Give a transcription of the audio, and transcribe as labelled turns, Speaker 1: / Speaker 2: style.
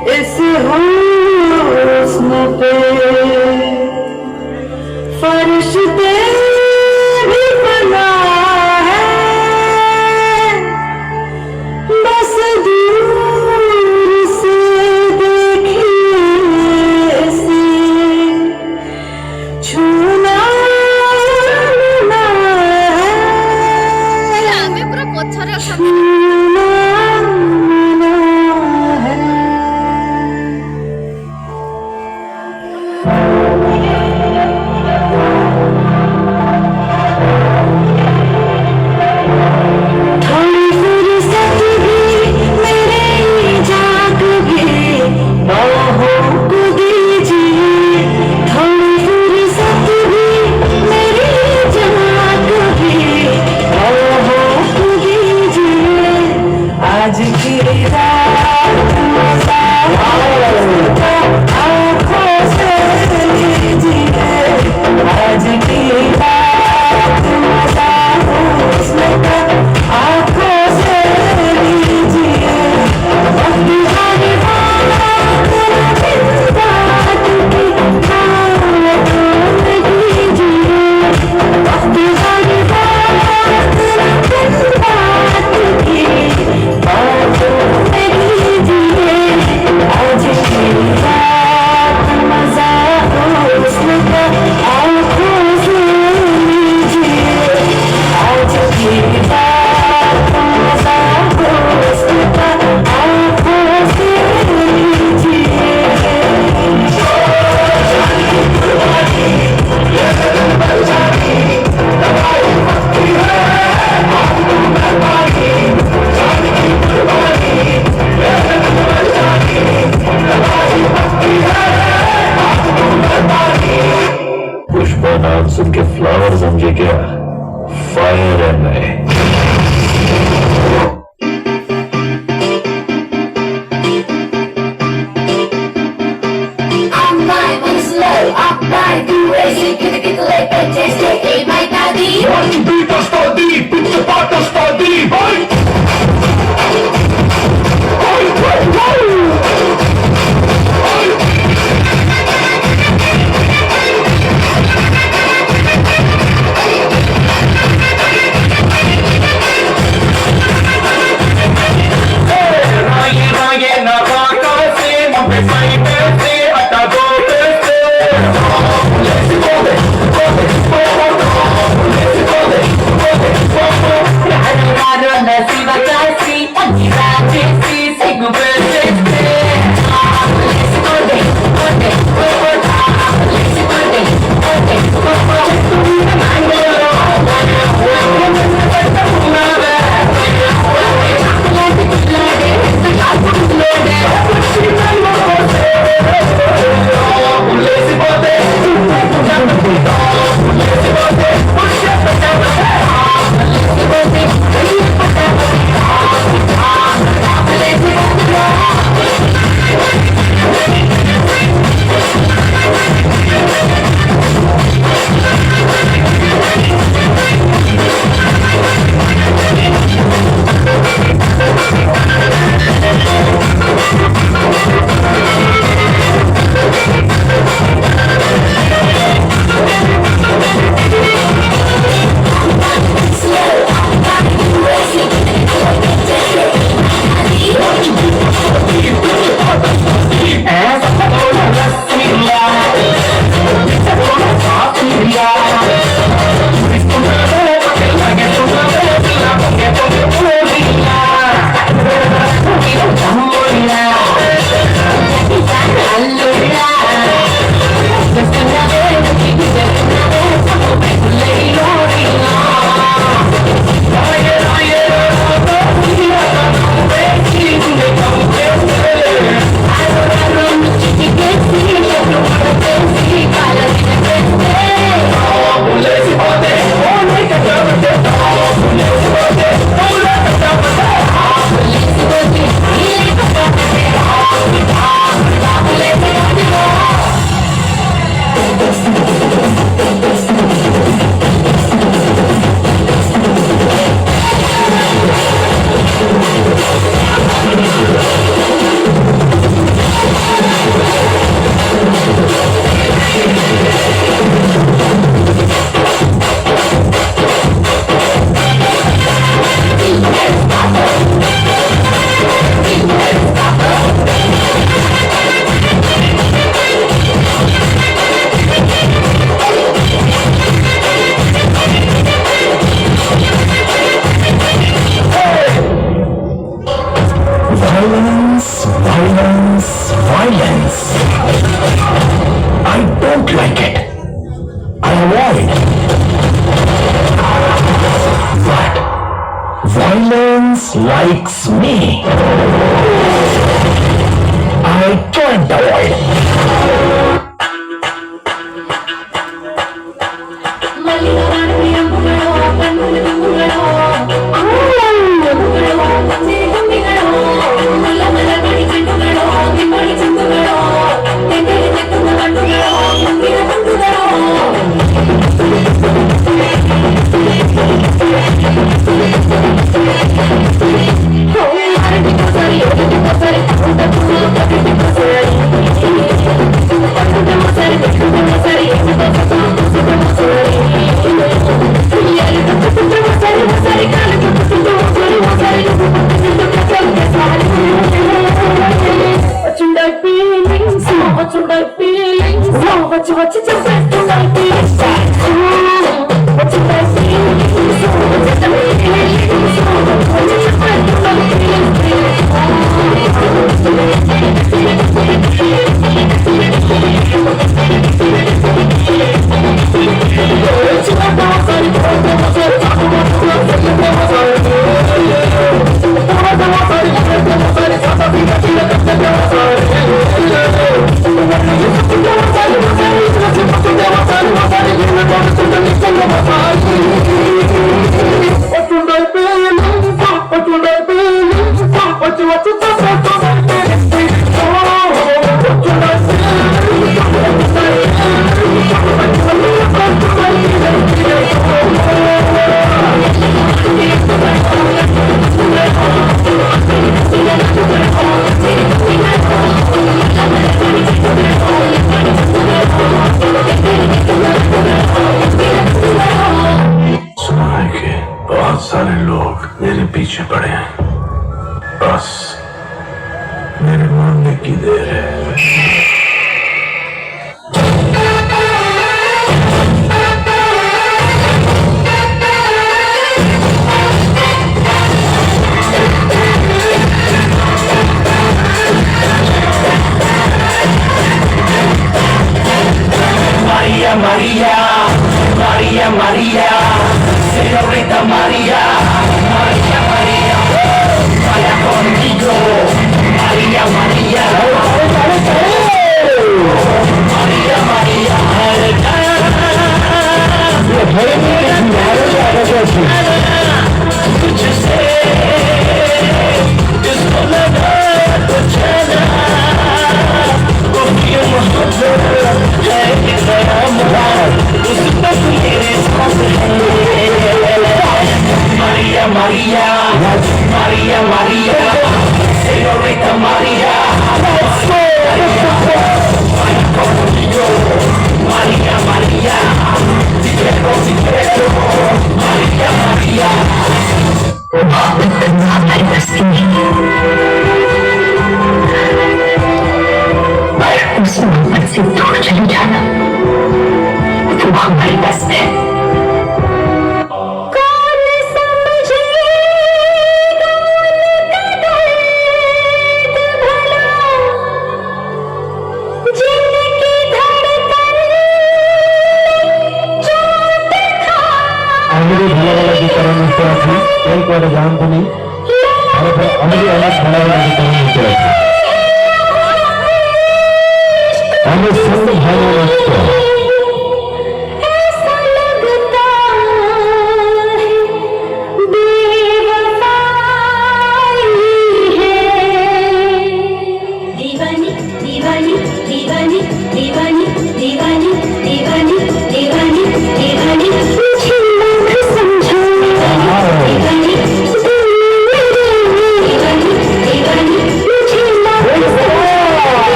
Speaker 1: इस हुस्न पे फरिश्ते भी बना है, बस दूर से देखिए इसे, छूना ना है,
Speaker 2: ଆମେ ପୁରା ପଛରେ ଅଛନ୍ତି।
Speaker 1: छूना ना है। थोड़ी फुर्सत भी मेरे जाग भी बाहों को दीजिए, थोड़ी फुर्सत भी मेरी जाग भी बाहों को दीजिए। आज की रात मजा आँखों से लीजिए, आज की रात मजा हुस्न का आँखों से लीजिए। अपनी हरी बात बिन बात की बातों में कीजिए, अपनी हरी बात बिन बात की बातों में कीजिए। आज की रात मजा हुस्न का आँखों से लीजिए, आज की रात मजा हुस्न का आँखों से लीजिए।
Speaker 3: पुष्पा नाम सुन के फ्लावर समझे क्या? फायर है मैं।
Speaker 4: I'm live on slow, up night, do racing, get the late, but just take it, my daddy.
Speaker 3: One beat us for deep, put the part us for deep, boy.
Speaker 4: Let's go.
Speaker 3: Violence, violence, violence. I don't like it. I avoid. But violence likes me. I can't avoid. बहुत सारे लोग मेरे पीछे पड़े हैं, बस मेरे मरने की देर है। Maria, Maria, Maria, Maria, señorita Maria, Maria, Maria, vaya conmigo, Maria, Maria, Maria, Maria, तुझसे इसको लगा तो चला, वो क्यों मोहब्बत है कि उसमें मेरे साथ है। Maria, Maria, Maria, Maria, señorita Maria, vaya conmigo, Maria, Maria, si quiero, Maria, Maria. मोहब्बत करना हमारे बस की नहीं, पर उस मोहब्बत से दूर चले जाना वो हमारे बस में। एक बार जान तो नहीं और फिर अभी अलग बड़ा वाला वितरण होते रहते हैं। हमें संग भाई